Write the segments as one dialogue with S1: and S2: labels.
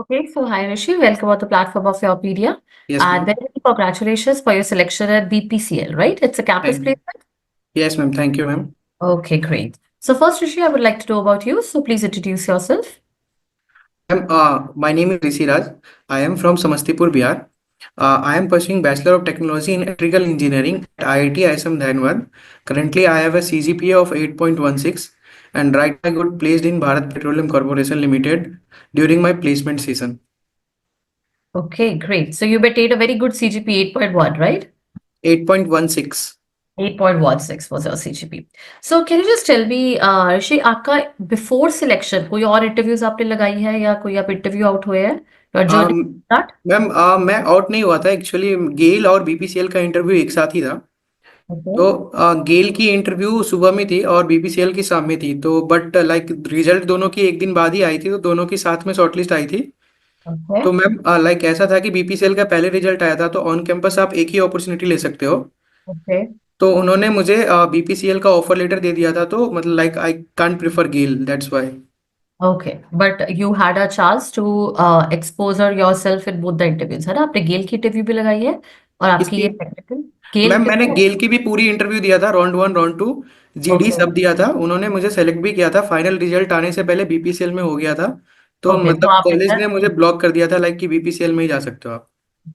S1: Okay, so hi Rishi, welcome on the platform of Yourpedia.
S2: Yes,
S1: And
S2: ma'am.
S1: very many congratulations for your selection at BPCL, right? It's a campus
S2: Thank.
S1: placement.
S2: Yes, ma'am. Thank you, ma'am.
S1: Okay, great. So first, Rishi, I would like to know about you. So please introduce yourself.
S2: Ma'am, my name is Rishi Raj. I am from Samastipur, Bihar. I am pursuing Bachelor of Technology in Electrical Engineering at IIT ISM Dhanbad. Currently, I have a CGPA of 8.16 and right now I got placed in Bharat Petroleum Corporation Limited during my placement season.
S1: Okay, great. So you maintained a very good CGP 8.1, right?
S2: 8.16.
S1: 8.16 was your CGP. So can you just tell me, Rishi, आपका before selection कोई और interviews आपने लगाई है या कोई आप interview out हुए हैं? Your journey start?
S2: मैम, मैं आउट नहीं हुआ था एक्चुअली। गेल और बीपीसीएल का इंटरव्यू एक साथ ही था।
S1: Okay.
S2: तो गेल की इंटरव्यू सुबह में थी और बीपीसीएल की शाम में थी, तो बट लाइक रिजल्ट दोनों की एक दिन बाद ही आई थी, तो दोनों की साथ में शॉर्टलिस्ट आई थी। तो
S1: Okay.
S2: मैम लाइक ऐसा था कि बीपीसीएल का पहले रिजल्ट आया था, तो ऑन कैंपस आप एक ही अपॉर्चुनिटी ले सकते हो।
S1: Okay.
S2: तो उन्होंने मुझे बीपीसीएल का ऑफर लेटर दे दिया था, तो मतलब like I can't prefer GAIL, that's why.
S1: Okay, but you had a chance to expose yourself in both the interviews, है ना? आपने गेल की इंटरव्यू भी लगाई है और आपकी
S2: इसकी
S1: ये टेक्निकल गेल
S2: मैम मैंने
S1: कितना?
S2: गेल की भी पूरी इंटरव्यू दिया था, राउंड 1 राउंड 2 जीडी
S1: ओके।
S2: सब दिया था। उन्होंने मुझे सेलेक्ट भी किया था, फाइनल रिजल्ट आने से पहले बीपीसीएल में हो गया था। तो
S1: ओके, तो
S2: मतलब
S1: आपने
S2: कॉलेज ने मुझे
S1: कहा
S2: ब्लॉक कर दिया था लाइक कि बीपीसीएल में ही जा सकते हो आप।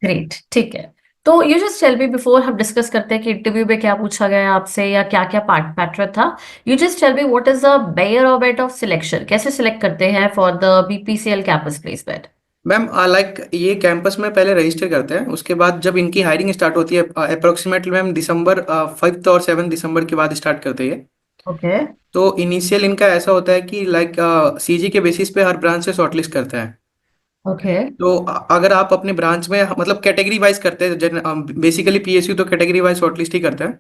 S1: ग्रेट, ठीक है। तो you just tell me before हम डिस्कस करते हैं कि इंटरव्यू में क्या पूछा गया आपसे या क्या क्या पार्ट पैटर्न था। You just tell me what is the bare or bet of selection, कैसे सिलेक्ट करते हैं for the BPCL campus placement?
S2: Ma'am like ये कैंपस में पहले रजिस्टर करते हैं, उसके बाद जब इनकी हायरिंग स्टार्ट होती है अप्रोक्सीमेटली मैम दिसंबर 5th और 7 दिसंबर के बाद स्टार्ट करते हैं।
S1: ओके।
S2: तो इनिशियल इनका ऐसा होता है कि लाइक सीजी के बेसिस पे हर ब्रांच से शॉर्टलिस्ट करते हैं।
S1: ओके।
S2: तो अगर आप अपने ब्रांच में मतलब कैटेगरी वाइज करते हैं, बेसिकली पीएसयू तो कैटेगरी वाइज शॉर्टलिस्ट ही करते हैं।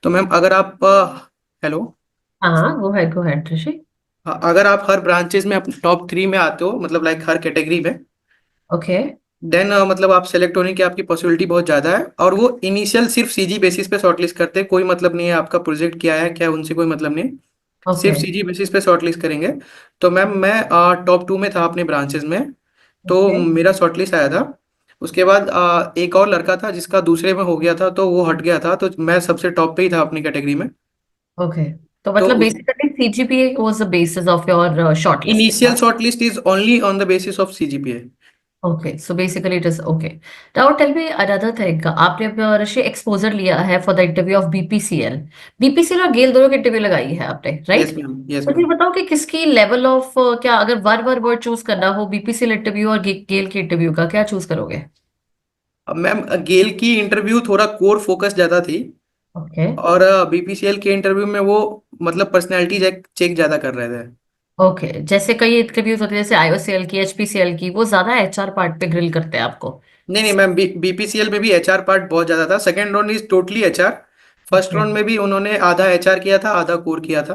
S2: तो मैम अगर आप हेलो,
S1: हाँ, गो हेड ऋषि।
S2: अगर आप हर ब्रांचेस में टॉप 3 में आते हो, मतलब लाइक हर कैटेगरी में,
S1: ओके।
S2: देन मतलब आप सेलेक्ट होने की आपकी पॉसिबिलिटी बहुत ज़्यादा है। और वो इनिशियल सिर्फ सीजी बेसिस पे शॉर्टलिस्ट करते हैं, कोई मतलब नहीं है आपका प्रोजेक्ट क्या है क्या, उनसे कोई मतलब नहीं।
S1: ओके।
S2: सिर्फ सीजी बेसिस पे शॉर्टलिस्ट करेंगे। तो मैम मैं टॉप 2 में था अपने ब्रांचेस में, तो
S1: ओके।
S2: मेरा शॉर्टलिस्ट आया था। उसके बाद एक और लड़का था जिसका दूसरे में हो गया था, तो वो हट गया था, तो मैं सबसे टॉप पे ही था अपनी कैटेगरी में।
S1: ओके, तो
S2: तो
S1: मतलब basically CGPA was the basis of your short listing,
S2: initial
S1: हाँ?
S2: Shortlist is only on the basis of CGPA.
S1: Okay, so basically it is okay. Now tell me another thing, आपने अपना Rishi exposure लिया है for the interview of BPCL. BPCL और गेल दोनों की interview लगाई है आपने, राइट?
S2: यस मैम, यस
S1: मुझे
S2: मैम।
S1: बताओ कि किसकी लेवल ऑफ, क्या अगर वन वर्ड चूज करना हो बीपीसीएल इंटरव्यू और गेल की इंटरव्यू का, क्या चूज करोगे?
S2: अब मैम गेल की इंटरव्यू थोड़ा कोर फोकस ज़्यादा थी,
S1: ओके।
S2: और बीपीसीएल के इंटरव्यू में वो मतलब पर्सनैलिटी चेक चेक ज़्यादा कर रहे थे।
S1: ओके, जैसे कई इंटरव्यूज होते हैं जैसे आईओसीएल की, एचपीसीएल की, वो ज्यादा एचआर पार्ट पे ग्रिल करते हैं आपको।
S2: नहीं नहीं मैम, बीपीसीएल में भी एचआर पार्ट बहुत ज़्यादा था। Second round is totally HR. First
S1: okay.
S2: Round में भी उन्होंने आधा एचआर किया था, आधा कोर किया था।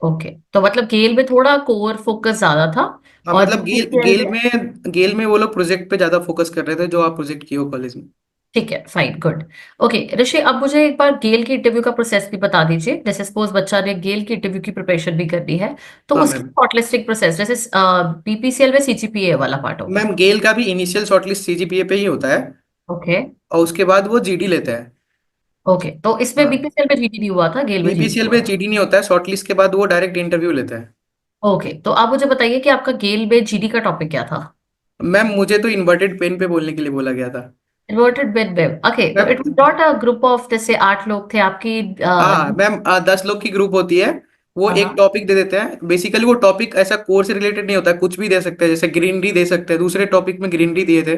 S1: ओके, तो मतलब गेल में थोड़ा कोर फोकस ज्यादा था
S2: हाँ
S1: और
S2: मतलब गेल
S1: बीपीसीएल
S2: गेल
S1: में।
S2: में गेल में वो लोग प्रोजेक्ट पे ज़्यादा फोकस कर रहे थे, जो आप प्रोजेक्ट किए हो कॉलेज में।
S1: ठीक है, फाइन, गुड। ओके ऋषि, अब मुझे एक बार गेल की इंटरव्यू का प्रोसेस भी बता दीजिए। जैसे सपोज बच्चा ने गेल की इंटरव्यू की प्रिपरेशन भी करनी है, तो
S2: हाँ
S1: उसकी
S2: मैम।
S1: शॉर्टलिस्टिंग प्रोसेस जैसे बीपीसीएल में सीजीपीए वाला पार्ट हो गया।
S2: मैम गेल का भी इनिशियल शॉर्टलिस्ट सीजीपीए पे ही होता है,
S1: ओके।
S2: और उसके बाद वो जीडी लेते हैं।
S1: ओके, तो इसमें
S2: हाँ,
S1: बीपीसीएल में जीडी नहीं हुआ था, गेल में जीडी
S2: बीपीसीएल
S1: हुआ
S2: पे
S1: था।
S2: जीडी नहीं होता है, शॉर्टलिस्ट के बाद वो डायरेक्ट इंटरव्यू लेते हैं।
S1: ओके, तो आप मुझे बताइए कि आपका गेल में जीडी का टॉपिक क्या था?
S2: मैम मुझे तो इन्वर्टेड पेन पे बोलने के लिए बोला गया था।
S1: इन्वर्टेड बेड वेव, ओके, तो
S2: ma'am
S1: it was not a group of जैसे 8 लोग थे आपकी।
S2: हाँ मैम, 10 लोग की ग्रुप होती है। वो
S1: हाँ
S2: एक
S1: हाँ।
S2: टॉपिक दे देते हैं, बेसिकली वो टॉपिक ऐसा कोर से रिलेटेड नहीं होता है, कुछ भी दे सकते हैं। जैसे ग्रीनरी दे सकते हैं, दूसरे टॉपिक में ग्रीनरी दिए थे,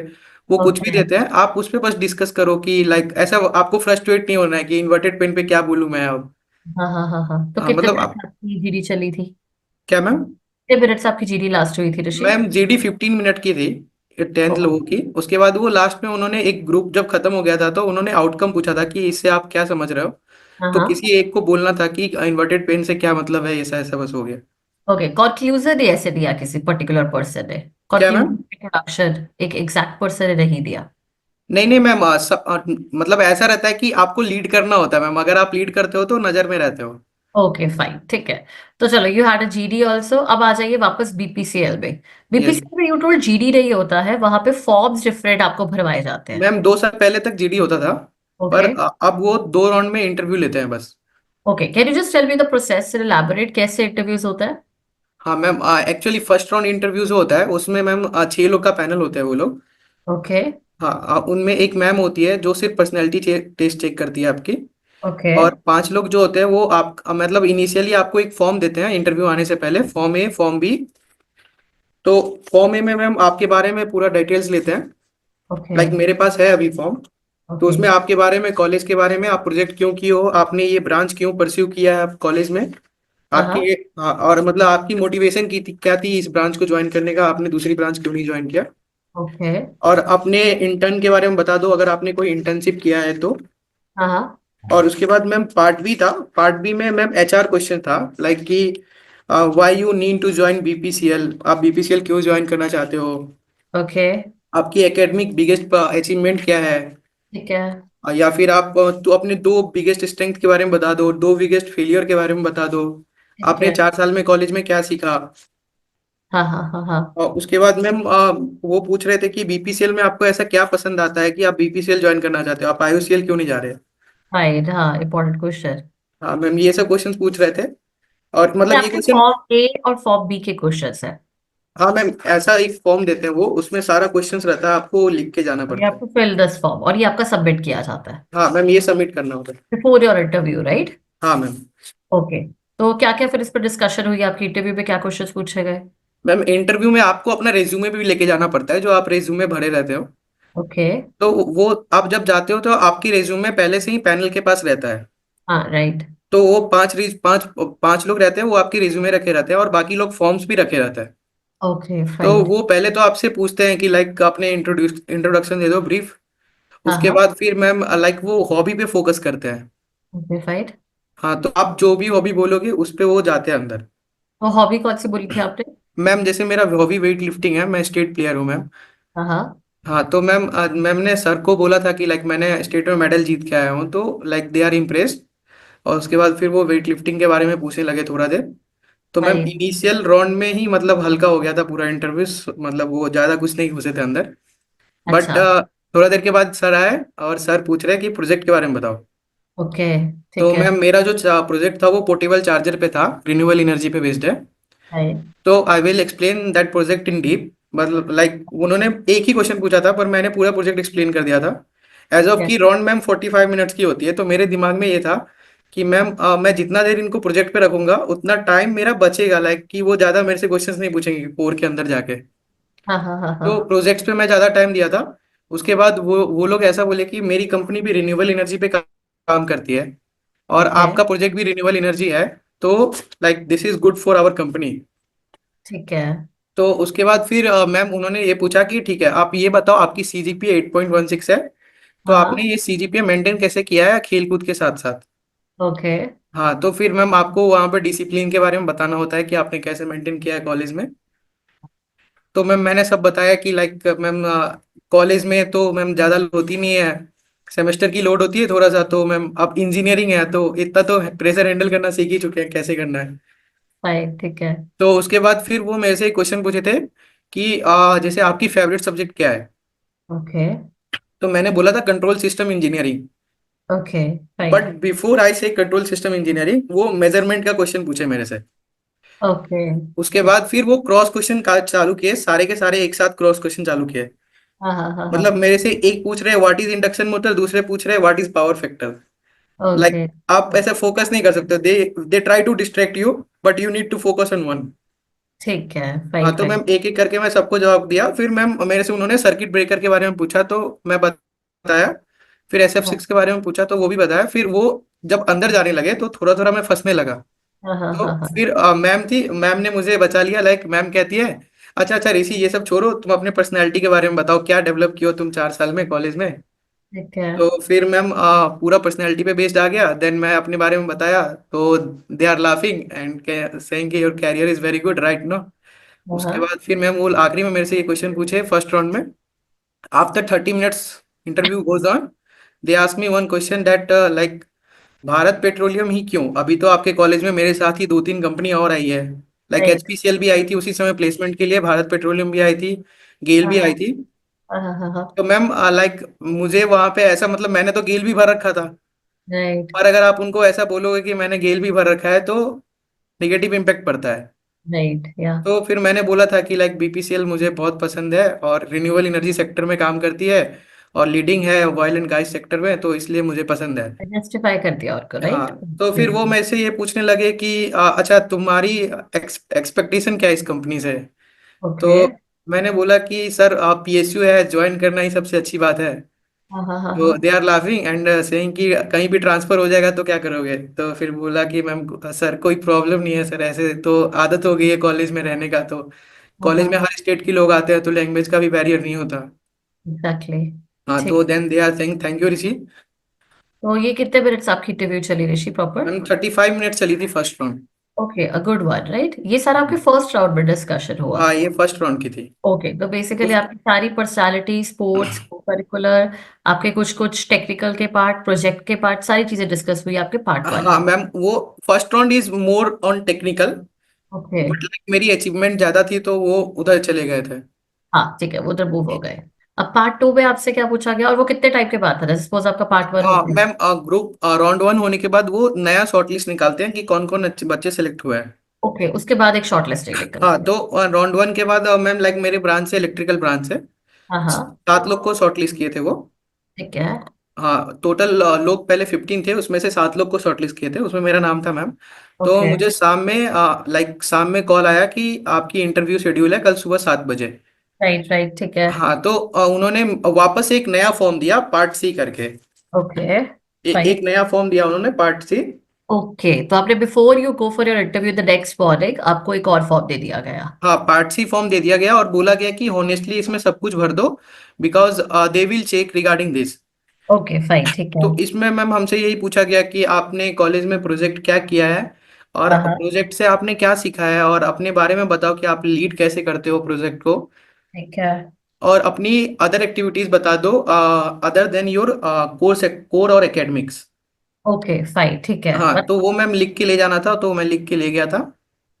S2: वो कुछ भी
S1: ओके।
S2: देते हैं। आप उस पर बस डिस्कस करो कि लाइक ऐसा आपको फ्रस्ट्रेट नहीं होना है कि इन्वर्टेड पेन पे क्या बोलूँ मैं अब।
S1: हाँ हाँ हाँ हाँ, तो
S2: हाँ
S1: कितने
S2: मतलब
S1: मिनट्स
S2: आप
S1: आपकी जीडी चली थी?
S2: क्या मैम?
S1: कितने मिनट्स आपकी जीडी लास्ट हुई थी ऋषि?
S2: मैम जीडी 15 मिनट की थी, 10 लोगों की। उसके बाद वो लास्ट में उन्होंने एक ग्रुप जब खत्म हो गया था, तो उन्होंने आउटकम पूछा था कि इससे आप क्या समझ रहे हो।
S1: हाँ
S2: तो
S1: हाँ।
S2: किसी एक को बोलना था कि इन्वर्टेड पेन से क्या मतलब है, ऐसा ऐसा बस हो गया।
S1: ओके, कंक्लूजन ही ऐसे दिया किसी पर्टिकुलर पर्सन ने?
S2: क्या
S1: कंक्लूजन,
S2: मैम?
S1: इंट्रोडक्शन एक एग्जैक्ट पर्सन ने नहीं दिया?
S2: नहीं नहीं मैम, मतलब ऐसा रहता है कि आपको लीड करना होता है मैम। अगर आप लीड करते हो तो नजर में रहते हो।
S1: ओके फाइन, ठीक है। तो चलो, you had a GD also. अब आ जाइए वापस बीपीसीएल में।
S2: यस
S1: बीपीसीएल में यू टोल्ड जीडी नहीं होता है, वहां पे फॉर्म्स डिफरेंट आपको भरवाए जाते हैं।
S2: मैम, 2 साल पहले तक जीडी होता था, पर
S1: ओके।
S2: अब वो 2 राउंड में इंटरव्यू लेते हैं बस।
S1: Okay, can you just tell me the process, elaborate कैसे इंटरव्यूज होता है?
S2: हाँ ma'am, actually first round interview जो होता है उसमें मैम 6 लोग का पैनल होता है वो लोग।
S1: ओके।
S2: हाँ, उनमें एक मैम होती है जो सिर्फ पर्सनैलिटी टेस्ट चेक करती है आपकी।
S1: ओके।
S2: और 5 लोग जो होते हैं वो आप मतलब इनिशियली आपको एक फॉर्म देते हैं इंटरव्यू आने से पहले, फॉर्म ए फॉर्म बी। तो फॉर्म ए में मैम आपके बारे में पूरा डिटेल्स लेते हैं।
S1: ओके।
S2: लाइक मेरे पास है अभी फॉर्म। तो
S1: ओके।
S2: उसमें आपके बारे में, कॉलेज के बारे में, आप प्रोजेक्ट क्यों किए हो, आपने ये ब्रांच क्यों परस्यू किया है आप कॉलेज में,
S1: हाँ
S2: आपकी
S1: हाँ।
S2: हाँ, और मतलब आपकी मोटिवेशन की थी क्या थी इस ब्रांच को ज्वाइन करने का, आपने दूसरी ब्रांच क्यों नहीं ज्वाइन किया।
S1: ओके।
S2: और अपने इंटर्न के बारे में बता दो अगर आपने कोई इंटर्नशिप किया है तो।
S1: हाँ हाँ।
S2: और उसके बाद मैम पार्ट बी था। पार्ट बी में मैम एचआर क्वेश्चन था, लाइक कि why you need to join BPCL, आप बीपीसीएल क्यों ज्वाइन करना चाहते हो,
S1: ओके।
S2: आपकी एकेडमिक बिगेस्ट अचीवमेंट क्या है।
S1: ठीक है।
S2: या फिर आप तो अपने 2 बिगेस्ट स्ट्रेंथ के बारे में बता दो, 2 बिगेस्ट फेलियर के बारे में बता दो,
S1: ठीक
S2: आपने
S1: है।
S2: 4 साल में कॉलेज में क्या सीखा।
S1: हाँ हाँ हाँ हाँ।
S2: और उसके बाद मैम वो पूछ रहे थे कि बीपीसीएल में आपको ऐसा क्या पसंद आता है कि आप बीपीसीएल ज्वाइन करना चाहते हो, आप आईयूसीएल क्यों नहीं जा रहे।
S1: फाइन, हाँ, इम्पोर्टेंट क्वेश्चन।
S2: हाँ मैम, ये सब क्वेश्चन पूछ रहे थे। और
S1: ये
S2: मतलब ये
S1: आपके
S2: क्वेश्चन,
S1: फॉर्म ए और फॉर्म बी के क्वेश्चंस है।
S2: हाँ मैम, ऐसा एक फॉर्म देते हैं वो, उसमें सारा क्वेश्चंस रहता है, आपको लिख के जाना
S1: और ये
S2: पड़ता है।
S1: आपको फिल दिस फॉर्म, और ये आपका सबमिट किया जाता है
S2: हाँ मैम, ये सबमिट करना होता है।
S1: Before your interview, right?
S2: हाँ मैम।
S1: ओके। तो क्या क्या फिर इस पर डिस्कशन हुई आपकी इंटरव्यू में, क्या क्वेश्चंस पूछे गए?
S2: मैम, इंटरव्यू में आपको अपना रेज्यूमे भी लेके जाना पड़ता है, जो आप रेज्यूमे भरे रहते हो।
S1: ओके।
S2: तो वो आप जब जाते हो तो आपकी रेज्यूमे पहले से ही पैनल के पास रहता है।
S1: हाँ, राइट।
S2: तो वो पांच पांच लोग रहते हैं, वो आपकी रिज्यूमे रखे रहते हैं और बाकी लोग फॉर्म्स भी रखे रहते हैं।
S1: ओके
S2: तो
S1: फाइन।
S2: वो पहले तो आपसे पूछते हैं कि लाइक आपने इंट्रोडक्शन दे दो ब्रीफ।
S1: हाँ
S2: उसके
S1: हाँ।
S2: बाद फिर मैम लाइक वो हॉबी पे फोकस करते हैं।
S1: Okay fine.
S2: हाँ, तो आप जो भी हॉबी बोलोगे उस पे वो जाते हैं अंदर।
S1: तो हॉबी कौन सी बोली थी आपने?
S2: मैम, जैसे मेरा हॉबी वेट लिफ्टिंग है, मैं स्टेट प्लेयर हूँ मैम।
S1: हाँ हाँ।
S2: हाँ, तो मैम मैम ने सर को बोला था कि लाइक मैंने स्टेट में मेडल जीत के आया हूँ, तो लाइक दे आर इम्प्रेस्ड। और उसके बाद फिर वो वेट लिफ्टिंग के बारे में पूछने लगे थोड़ा देर। तो मैम
S1: फाइन।
S2: इनिशियल राउंड में ही मतलब हल्का हो गया था पूरा इंटरव्यू, मतलब वो ज़्यादा कुछ नहीं घुसे थे अंदर। बट
S1: अच्छा।
S2: थोड़ा देर के बाद सर आए और सर पूछ रहे कि प्रोजेक्ट के बारे में बताओ।
S1: ओके।
S2: तो
S1: ठीक है।
S2: मैम मेरा जो प्रोजेक्ट था वो पोर्टेबल चार्जर पे था, रिन्यूएबल एनर्जी पे बेस्ड है।
S1: फाइन।
S2: तो I will explain that project in deep. मतलब लाइक उन्होंने एक ही क्वेश्चन पूछा था पर मैंने पूरा प्रोजेक्ट एक्सप्लेन कर दिया था। एज
S1: ठीक
S2: ऑफ
S1: है।
S2: की राउंड मैम 45 मिनट्स की होती है, तो मेरे दिमाग में ये था कि मैम मैं जितना देर इनको प्रोजेक्ट पे रखूंगा उतना टाइम मेरा बचेगा, लाइक कि वो ज़्यादा मेरे से क्वेश्चंस नहीं पूछेंगे कोर के अंदर जाके।
S1: हाँ हाँ हाँ हाँ।
S2: तो प्रोजेक्ट्स पे मैं ज़्यादा टाइम दिया था। उसके बाद वो लोग ऐसा बोले कि मेरी कंपनी भी रिन्यूएबल एनर्जी पे काम करती है और
S1: ओके।
S2: आपका प्रोजेक्ट भी रिन्यूएबल एनर्जी है, तो like this is good for our company.
S1: ठीक है।
S2: तो उसके बाद फिर मैम उन्होंने ये पूछा कि ठीक है आप ये बताओ, आपकी सीजीपीए 8.16 है, तो
S1: हाँ
S2: आपने
S1: हाँ।
S2: ये सीजीपीए मेंटेन कैसे किया है खेल कूद के साथ साथ।
S1: ओके।
S2: हाँ, तो फिर मैम आपको वहाँ पे डिसिप्लिन के बारे में बताना होता है कि आपने कैसे मेंटेन किया है कॉलेज में। तो मैम मैंने सब बताया कि लाइक मैम कॉलेज में तो मैम ज़्यादा लोड होती नहीं है, सेमेस्टर की लोड होती है थोड़ा सा, तो मैम अब इंजीनियरिंग है तो इतना तो प्रेशर हैंडल करना सीख ही चुके हैं कैसे करना है।
S1: फाइन। ठीक है।
S2: तो उसके बाद फिर वो मेरे से क्वेश्चन पूछे थे कि जैसे आपकी फेवरेट सब्जेक्ट क्या है।
S1: ओके।
S2: तो मैंने बोला था control system engineering.
S1: Okay
S2: but
S1: fine.
S2: Before I से कंट्रोल सिस्टम इंजीनियरिंग वो मेजरमेंट का क्वेश्चन पूछे मेरे से।
S1: ओके।
S2: उसके
S1: ठीक।
S2: बाद फिर वो क्रॉस क्वेश्चन का चालू किए, सारे के सारे एक साथ क्रॉस क्वेश्चन चालू किए।
S1: हाँ हाँ हाँ हाँ।
S2: मतलब मेरे से एक पूछ रहे व्हाट इज इंडक्शन मोटर, दूसरे पूछ रहे what is power factor. Like
S1: okay.
S2: आप ऐसे फोकस नहीं कर सकते, they try to distract you but you need to focus on one.
S1: ठीक है।
S2: हाँ,
S1: फाइन
S2: तो
S1: फाइन।
S2: मैम एक एक करके मैं सबको जवाब दिया, फिर मैम मेरे से उन्होंने सर्किट ब्रेकर के बारे में पूछा तो मैं बताया। फिर एस एफ
S1: हाँ
S2: सिक्स के बारे में पूछा तो वो भी बताया। फिर वो जब अंदर जाने लगे तो थोड़ा थोड़ा मैं फंसने लगा।
S1: हाँ हाँ
S2: तो
S1: हाँ हाँ।
S2: फिर मैम थी, मैम ने मुझे बचा लिया। लाइक मैम कहती है अच्छा अच्छा ऋषि, ये सब छोड़ो, तुम अपने पर्सनैलिटी के बारे में बताओ, क्या डेवलप किया हो तुम 4 साल में कॉलेज में।
S1: ठीक है।
S2: तो फिर मैम पूरा पर्सनैलिटी पे बेस्ड आ गया, देन मैं अपने बारे में बताया। तो they are laughing and saying कि your career is very good right no.
S1: हाँ
S2: उसके
S1: हाँ।
S2: बाद फिर मैम वो आखिरी में मेरे से ये क्वेश्चन पूछे फर्स्ट राउंड में। After 30 minutes interview goes on, they ask me one question that like Bharat Petroleum ही क्यों? अभी तो आपके कॉलेज में मेरे साथ ही 2-3 कंपनी और आई है। Like
S1: right.
S2: एचपीसीएल भी आई थी उसी समय प्लेसमेंट के लिए, भारत पेट्रोलियम भी आई थी, गेल
S1: हाँ
S2: भी आई
S1: हाँ
S2: थी।
S1: हाँ हाँ हाँ हाँ।
S2: तो मैम लाइक मुझे वहां पे ऐसा, मतलब मैंने तो गेल भी भर रखा था,
S1: राइट
S2: पर अगर आप उनको ऐसा बोलोगे कि मैंने गेल भी भर रखा है तो निगेटिव इम्पैक्ट पड़ता है।
S1: राइट या।
S2: तो फिर मैंने बोला था कि लाइक बीपीसीएल मुझे बहुत पसंद है और रिन्यूएबल एनर्जी सेक्टर में काम करती है और लीडिंग है ऑयल एंड गैस सेक्टर में, तो इसलिए मुझे पसंद है।
S1: जस्टिफाई कर दिया और को,
S2: हाँ,
S1: राइट।
S2: तो फिर वो मेरे से ये पूछने लगे कि अच्छा तुम्हारी एक्सपेक्टेशन क्या है इस कंपनी से?
S1: ओके।
S2: तो मैंने बोला कि सर आप पीएसयू है, ज्वाइन करना ही सबसे अच्छी बात है।
S1: हाँ हाँ हाँ हाँ
S2: तो they are laughing and saying कि कहीं भी ट्रांसफर हो जाएगा तो क्या करोगे? तो फिर बोला कि मैम सर कोई प्रॉब्लम नहीं है सर, ऐसे तो आदत हो गई है कॉलेज में रहने का, तो
S1: हाँ
S2: कॉलेज में
S1: हाँ।
S2: हर स्टेट के लोग आते हैं तो लैंग्वेज का भी बैरियर नहीं होता।
S1: एग्जैक्टली।
S2: हाँ,
S1: ठीक।
S2: तो then they are saying thank you Rishi.
S1: तो ये कितने मिनट्स आपकी इंटरव्यू चली ऋषि प्रॉपर?
S2: मैम 35 मिनट चली थी first round.
S1: Okay, a good one, right. ये सारा आपके फर्स्ट राउंड में डिस्कशन हुआ?
S2: हाँ, ये फर्स्ट राउंड की थी।
S1: ओके, तो बेसिकली
S2: उस
S1: आपकी सारी पर्सनालिटी, स्पोर्ट्स, करिकुलर, आपके कुछ कुछ टेक्निकल के पार्ट, प्रोजेक्ट के पार्ट, सारी चीजें डिस्कस हुई आपके पार्ट वन
S2: हाँ
S1: में?
S2: मैम, वो first round is more on technical,
S1: okay.
S2: But like मेरी अचीवमेंट ज्यादा थी तो वो उधर चले गए थे।
S1: हाँ ठीक है, वो उधर मूव हो गए। अब पार्ट टू में आपसे क्या पूछा गया और वो कितने टाइप के बाद था? सपोज आपका पार्ट वन हो
S2: हाँ
S1: गया।
S2: मैम, ग्रुप राउंड 1 होने के बाद वो नया शॉर्ट लिस्ट निकालते हैं कि कौन कौन अच्छे बच्चे सेलेक्ट हुए हैं।
S1: ओके, उसके बाद एक शॉर्ट लिस्टिंग
S2: हाँ,
S1: निकलती है।
S2: तो राउंड 1 के बाद मैम लाइक मेरे ब्रांच से, इलेक्ट्रिकल ब्रांच से
S1: हाँ हाँ।
S2: 7 लोग को शॉर्ट लिस्ट किए थे वो।
S1: ठीक है।
S2: हाँ, टोटल लोग पहले 15 थे, उसमें से 7 लोग को शॉर्ट लिस्ट किए थे, उसमें मेरा नाम था मैम। तो
S1: ओके।
S2: मुझे शाम में कॉल आया कि आपकी इंटरव्यू शेड्यूल है कल सुबह 7 बजे।
S1: राइट राइट, ठीक है।
S2: हाँ, तो उन्होंने वापस एक नया फॉर्म दिया पार्ट सी करके।
S1: ओके।
S2: एक
S1: फाइन।
S2: नया फॉर्म दिया उन्होंने पार्ट सी।
S1: ओके, तो आपने before you go for your interview the next morning आपको एक और फॉर्म दे दिया गया?
S2: हाँ, पार्ट सी फॉर्म दे दिया गया और बोला गया कि होनेस्टली इसमें सब कुछ भर दो, because they will check regarding this.
S1: Okay fine, ठीक है।
S2: तो इसमें मैम हमसे यही पूछा गया कि आपने कॉलेज में प्रोजेक्ट क्या किया है और
S1: हाँ हाँ।
S2: प्रोजेक्ट से आपने क्या सीखा है, और अपने बारे में बताओ कि आप लीड कैसे करते हो प्रोजेक्ट को,
S1: ठीक है।
S2: और अपनी अदर एक्टिविटीज बता दो अदर देन योर कोर और एकेडमिक्स।
S1: ओके फाइन, ठीक है।
S2: हाँ, तो वो मैम लिख के ले जाना था, तो मैं लिख के ले गया था।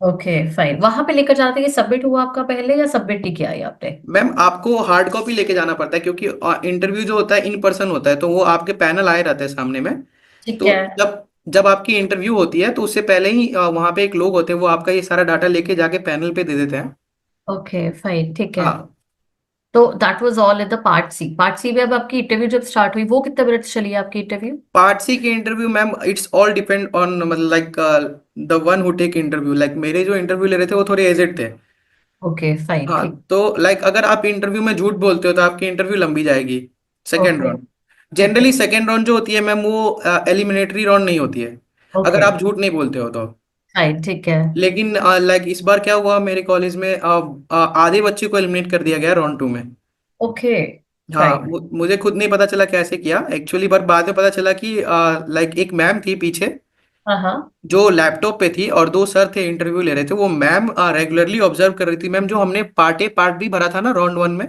S1: ओके फाइन, वहां पे लेकर जाते कि सबमिट हुआ आपका पहले या सबमिट नहीं किया है आपने?
S2: मैम आपको हार्ड कॉपी लेके जाना पड़ता है क्योंकि इंटरव्यू जो होता है इन पर्सन होता है, तो वो आपके पैनल आए रहते हैं सामने में।
S1: ठीक
S2: तो
S1: है।
S2: जब जब आपकी इंटरव्यू होती है तो उससे पहले ही वहाँ पे एक लोग होते हैं, वो आपका ये सारा डाटा लेके जाके पैनल पे दे देते हैं।
S1: ओके फाइन, ठीक है।
S2: हाँ,
S1: तो that was all in the part C. Part C में अब आपकी इंटरव्यू जब स्टार्ट हुई वो कितने मिनट चली आपकी इंटरव्यू?
S2: पार्ट सी की interview ma'am it's all depend on, मतलब like the one who take interview, like मेरे जो इंटरव्यू ले रहे थे वो थोड़े एजेड थे।
S1: ओके फाइन,
S2: हाँ,
S1: ठीक।
S2: तो लाइक अगर आप इंटरव्यू में झूठ बोलते हो तो आपकी इंटरव्यू लंबी जाएगी। Second
S1: okay.
S2: Round,
S1: okay.
S2: Generally second round जो होती है मैम वो एलिमिनेटरी राउंड नहीं होती है, अगर
S1: ओके
S2: आप झूठ नहीं बोलते हो तो।
S1: फाइन, ठीक है।
S2: लेकिन लाइक इस बार क्या हुआ मेरे कॉलेज में, आधे बच्चे को एलिमिनेट कर दिया गया राउंड 2 में।
S1: ओके
S2: हाँ,
S1: फाइन।
S2: मुझे खुद नहीं पता चला कैसे किया एक्चुअली, पर बाद में पता चला कि लाइक एक मैम थी पीछे
S1: हाँ हाँ।
S2: जो लैपटॉप पे थी, और 2 सर थे इंटरव्यू ले रहे थे। वो मैम रेगुलरली ऑब्जर्व कर रही थी मैम, जो हमने पार्ट भी भरा था ना राउंड 1 में,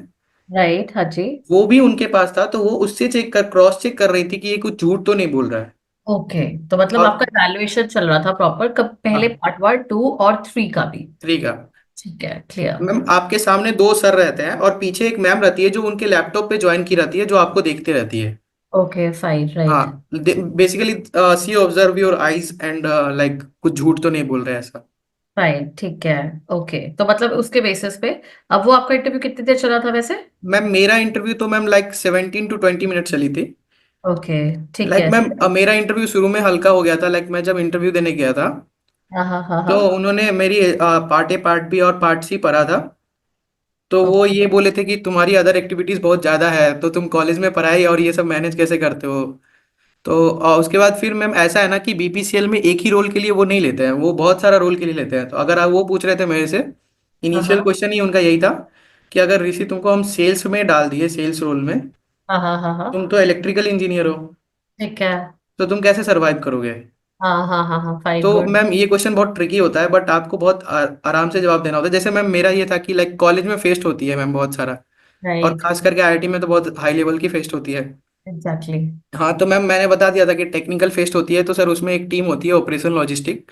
S1: राइट, हाँ जी।
S2: वो भी उनके पास था, तो वो उससे क्रॉस चेक कर रही थी कि ये कुछ झूठ तो नहीं बोल रहा है।
S1: ओके, तो मतलब
S2: और
S1: आपका इवैल्यूएशन चल रहा था प्रॉपर, कब पहले
S2: हाँ,
S1: पार्ट वन, टू और थ्री का भी?
S2: 3 का।
S1: ठीक है, क्लियर।
S2: मैम आपके सामने 2 सर रहते हैं और पीछे एक मैम रहती है जो उनके लैपटॉप पे ज्वाइन की रहती है, जो आपको देखते रहती है।
S1: Okay fine, right.
S2: हाँ, basically see observe your eyes and like कुछ झूठ तो नहीं बोल रहे ऐसा।
S1: फाइन, ठीक है। ओके, तो मतलब उसके बेसिस पे अब वो आपका इंटरव्यू कितनी देर चला था वैसे?
S2: मैम मेरा इंटरव्यू तो मैम लाइक 17 to 20 मिनट चली थी।
S1: ओके, ठीक
S2: लाइक
S1: है।
S2: मैम मेरा इंटरव्यू शुरू में हल्का हो गया था, लाइक मैं जब इंटरव्यू देने गया था
S1: हाँ हाँ हाँ
S2: तो
S1: हाँ।
S2: उन्होंने मेरी पार्ट बी और पार्ट सी पढ़ा था। तो वो
S1: ओके।
S2: ये बोले थे कि तुम्हारी अदर एक्टिविटीज बहुत ज्यादा है, तो तुम कॉलेज में पढ़ाई और ये सब मैनेज कैसे करते हो? तो उसके बाद फिर मैम ऐसा है ना कि बीपीसीएल में एक ही रोल के लिए वो नहीं लेते हैं, वो बहुत सारा रोल के लिए लेते हैं। तो अगर आप वो पूछ रहे थे मेरे से,
S1: हाँ
S2: इनिशियल
S1: हाँ
S2: क्वेश्चन ही उनका यही था कि अगर ऋषि तुमको हम सेल्स में डाल दिए, सेल्स रोल में,
S1: हाँ हाँ हाँ हाँ।
S2: तुम तो इलेक्ट्रिकल इंजीनियर हो,
S1: ठीक है।
S2: तो तुम कैसे सरवाइव करोगे?
S1: हाँ हाँ हाँ हाँ, फाइन,
S2: तो
S1: गुड।
S2: मैम ये क्वेश्चन बहुत ट्रिकी होता है, बट आपको बहुत आराम से जवाब देना होता है। जैसे मैम मेरा ये था कि लाइक कॉलेज में फेस्ट होती है मैम बहुत सारा, और
S1: राइट।
S2: खास करके आईआईटी में तो बहुत हाई लेवल की फेस्ट होती है।
S1: एग्जैक्टली।
S2: हाँ तो मैम मैंने बता दिया था कि टेक्निकल फेस्ट होती है तो सर उसमें एक टीम होती है ऑपरेशन लॉजिस्टिक।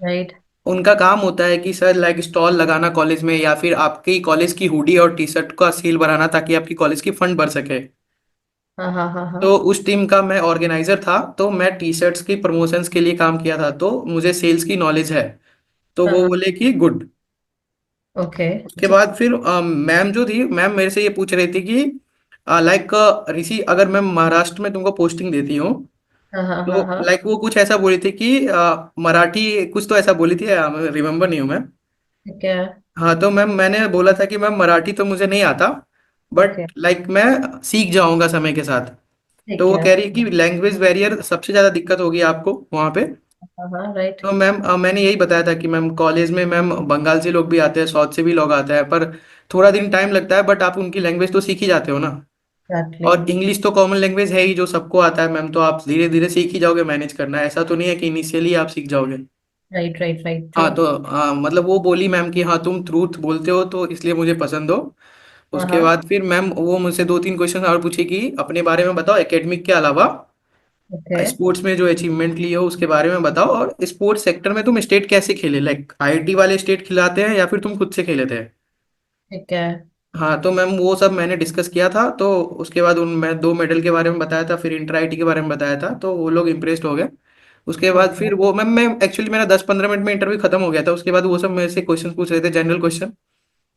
S1: राइट।
S2: उनका काम होता है कि सर लाइक स्टॉल लगाना कॉलेज में, या फिर आपकी कॉलेज की हुडी और टी शर्ट का सेल बनाना ताकि आपकी कॉलेज की फंड बढ़ सके।
S1: हाँ हाँ हाँ हाँ।
S2: तो उस टीम का मैं ऑर्गेनाइजर था, तो मैं टी शर्ट्स की प्रमोशंस के लिए काम किया था, तो मुझे सेल्स की नॉलेज है। तो
S1: हाँ
S2: वो
S1: हाँ।
S2: बोले कि गुड।
S1: ओके।
S2: उसके
S1: ठीक।
S2: बाद फिर मैम जो थी, मैम मेरे से ये पूछ रही थी कि लाइक ऋषि, अगर मैं महाराष्ट्र में तुमको पोस्टिंग देती हूँ,
S1: हाँ हाँ हाँ
S2: तो
S1: हाँ।
S2: लाइक वो कुछ ऐसा बोली थी कि मराठी कुछ तो ऐसा बोली थी, रिमेम्बर नहीं हूँ मैं।
S1: ठीक है।
S2: हाँ तो मैम मैंने बोला था कि मैम मराठी तो मुझे नहीं आता,
S1: ओके।
S2: बट लाइक मैं सीख जाऊंगा समय के साथ। तो
S1: ठीक
S2: वो
S1: है।
S2: कह रही कि लैंग्वेज बैरियर सबसे ज़्यादा दिक्कत होगी आपको वहाँ पे।
S1: हाँ हाँ। राइट।
S2: तो मैम मैंने यही बताया था कि मैम कॉलेज में मैम बंगाल से लोग भी आते हैं, साउथ से भी लोग आते हैं, पर थोड़ा दिन टाइम लगता है, बट आप उनकी लैंग्वेज तो सीख ही जाते हो ना।
S1: एग्जैक्टली।
S2: और इंग्लिश तो कॉमन लैंग्वेज है ही जो सबको आता है मैम, तो आप धीरे धीरे सीख ही जाओगे मैनेज करना, ऐसा तो नहीं है कि इनिशियली आप सीख जाओगे।
S1: Right right right. ट्रू।
S2: हाँ तो मतलब वो बोली मैम कि हाँ तुम ट्रूथ बोलते हो तो इसलिए मुझे पसंद हो।
S1: हाँ
S2: उसके
S1: हाँ।
S2: बाद फिर मैम वो मुझसे दो तीन क्वेश्चन और पूछे कि अपने बारे में बताओ, एकेडमिक के अलावा
S1: ओके।
S2: स्पोर्ट्स में जो अचीवमेंट लिए हो उसके बारे में बताओ, और स्पोर्ट्स सेक्टर में तुम स्टेट कैसे खेले, लाइक आईआईटी वाले स्टेट खिलाते हैं या फिर तुम खुद से खेले थे।
S1: ठीक है।
S2: हाँ तो मैम वो सब मैंने डिस्कस किया था, तो उसके बाद उन मैं दो मेडल के बारे में बताया था, फिर इंटर आईटी के बारे में बताया था, तो वो लोग इम्प्रेस्ड हो गए। उसके बाद
S1: ओके।
S2: फिर वो मैम मैं एक्चुअली मेरा 10-15 मिनट में इंटरव्यू खत्म हो गया था, उसके बाद वो सब मेरे से क्वेश्चन पूछ रहे थे, जनरल क्वेश्चन,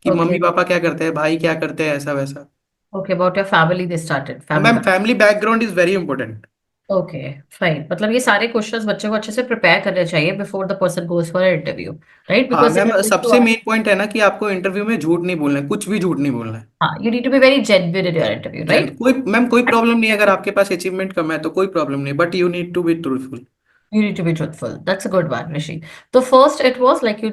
S2: कि
S1: ओके।
S2: मम्मी पापा क्या करते हैं, भाई क्या करते हैं, ऐसा वैसा।
S1: Okay, about your family they started, family
S2: ma'am
S1: back.
S2: Family background is very important.
S1: Okay. Fine, मतलब ये सारे क्वेश्चंस बच्चे को अच्छे से प्रिपेयर करने चाहिए before the person goes for interview. Right,
S2: हाँ
S1: because they
S2: ma'am
S1: are going to
S2: सबसे
S1: आस्क।
S2: मेन पॉइंट है ना कि आपको इंटरव्यू में झूठ नहीं बोलना है, कुछ भी झूठ नहीं बोलना है।
S1: हाँ, you need to be very genuine in your interview,
S2: जन
S1: राइट?
S2: कोई मैम कोई प्रॉब्लम नहीं है अगर आपके पास अचीवमेंट कम है तो कोई प्रॉब्लम नहीं, but you need to be truthful.
S1: You need to be truthful. That's a good one, Rishi. तो first it was like you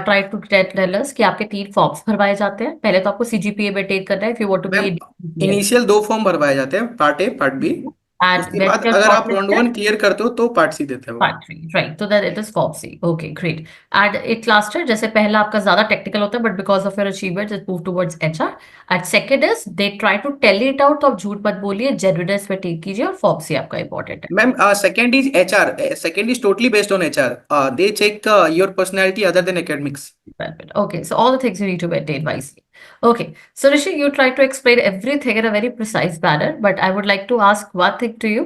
S1: try to tell us कि आपके 3 फॉर्म्स भरवाए जाते हैं। पहले तो आपको सीजीपीए मेंटेन करना है if you want to be
S2: ma'am
S1: DPL.
S2: Initial दो फॉर्म भरवाए जाते हैं, part A part B.
S1: And
S2: उसके
S1: when
S2: बाद
S1: you're
S2: अगर आप राउंड
S1: shortlisted,
S2: 1 क्लियर करते हो तो पार्ट सी देते हैं वो।
S1: part 3, right? So then it is form C. Okay, great. And it lasted, जैसे पहला आपका ज्यादा टेक्निकल होता है, but because of your achievements it moved towards HR. And second is they try to tell it out, तो आप झूठ मत बोलिए, genuineness पे टेक कीजिए, और फॉर्म C आपका इंपॉर्टेंट है।
S2: Ma'am second is HR, second is totally based on HR, they check your personality other than academics.
S1: Perfect. Okay, so all the things you need to maintain wisely. Okay, so Rishi, you try to explain everything in a very precise manner, but I would like to ask one thing to you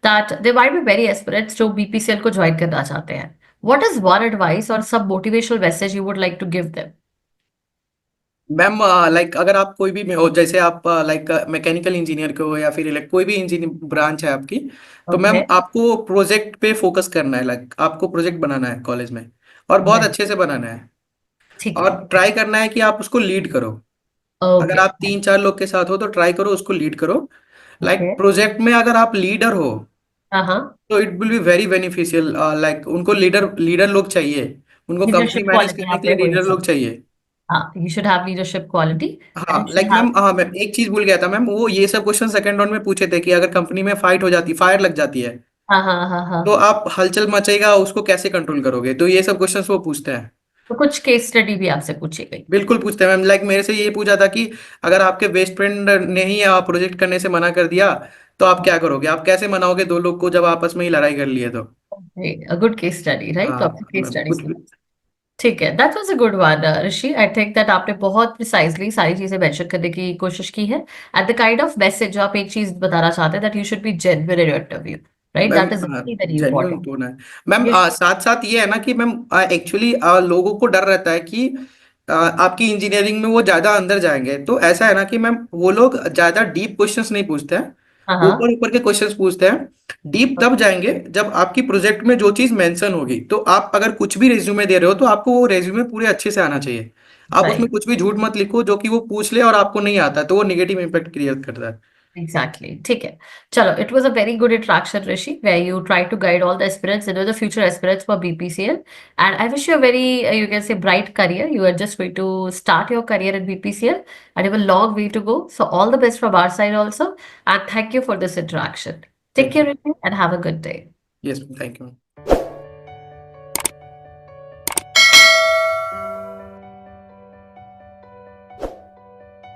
S1: that there might be many aspirants जो BPCL को join करना चाहते हैं. What is one advice or some motivational message you would like to give them?
S2: Ma'am like अगर आप कोई भी में हो, जैसे आप लाइक मैकेनिकल इंजीनियर के हो या फिर कोई भी इंजीनियर ब्रांच है आपकी, तो मैम
S1: Okay,
S2: आपको प्रोजेक्ट पे फोकस करना है, लाइक आपको प्रोजेक्ट बनाना है कॉलेज में, और बहुत
S1: right.
S2: अच्छे से बनाना है।
S1: ठीक है.
S2: और ट्राई करना है कि आप उसको लीड करो। अगर
S1: Okay.
S2: आप 3-4 लोग के साथ हो तो ट्राई करो उसको लीड करो। Like
S1: Okay.
S2: प्रोजेक्ट में अगर आप लीडर हो
S1: हाँ हाँ.
S2: तो it will be very beneficial, like उनको लीडर लीडर लोग चाहिए, उनको कंपनी
S1: Leadership
S2: मैनेज
S1: quality
S2: करने
S1: आप
S2: के लिए
S1: में होनी
S2: लीडर लोग
S1: चाहिए.
S2: चाहिए।
S1: हाँ, you should have leadership quality and
S2: हाँ
S1: you should
S2: like
S1: have.
S2: Ma'am, हाँ मैम एक चीज भूल गया था मैम, वो ये सब क्वेश्चन सेकंड राउंड में पूछे थे कि अगर कंपनी में फाइट हो जाती, फायर लग जाती है,
S1: हाँ हाँ हाँ हाँ.
S2: तो आप हलचल मचेगा उसको कैसे कंट्रोल करोगे, तो ये सब क्वेश्चंस वो पूछते हैं।
S1: तो कुछ केस स्टडी भी आपसे पूछी गई.
S2: बिल्कुल पूछते हैं मैम, लाइक मेरे से ये पूछा था कि अगर आपके बेस्ट फ्रेंड ने ही प्रोजेक्ट करने से मना कर दिया तो आप क्या करोगे, आप कैसे मनाओगे दो लोग को जब आपस में ही लड़ाई कर लिए तो।
S1: Good case study, right? तो आपसे
S2: हाँ
S1: केस
S2: मैम
S1: स्टडीज
S2: कुछ
S1: की.
S2: भी।
S1: ठीक है, that was a good one Rishi. I think that आपने बहुत प्रिसाइजली सारी चीजें मेंशन करने की कोशिश की है, at the kind of message जो आप एक चीज बताना चाहते हैं, that you should be genuine in your interview, right?
S2: Ma'am
S1: that is very very
S2: genuine
S1: important.
S2: Tone है। मैम
S1: यू
S2: साथ साथ ये है ना कि मैम एक्चुअली लोगों को डर रहता है कि आपकी इंजीनियरिंग में वो ज्यादा अंदर जाएंगे, तो ऐसा है ना कि मैम वो लोग ज्यादा डीप क्वेश्चंस नहीं पूछते हैं,
S1: हाँ हाँ.
S2: ऊपर ऊपर के क्वेश्चंस पूछते हैं। डीप तब जाएंगे जब आपकी प्रोजेक्ट में जो चीज मेंशन होगी, तो आप अगर कुछ भी रेज्यूमे दे रहे हो तो आपको वो रेज्यूमे पूरे अच्छे से आना चाहिए। आप उसमें
S1: राइट.
S2: कुछ भी झूठ मत लिखो जो कि वो पूछ ले और आपको नहीं आता, तो वो निगेटिव इम्पैक्ट क्रिएट करता है।
S1: Exactly. ठीक है. चलो, it was a very good interaction, Rishi, where you try to guide all the aspirants, the future aspirants for BPCL. And I wish you a very, you can say, bright career. You are just going to start your career in BPCL and you have a long way to go. So all the best from our side also. And thank you for this interaction. Take
S2: thank
S1: care,
S2: you.
S1: Rishi, and have a good day.
S2: Yes thank you.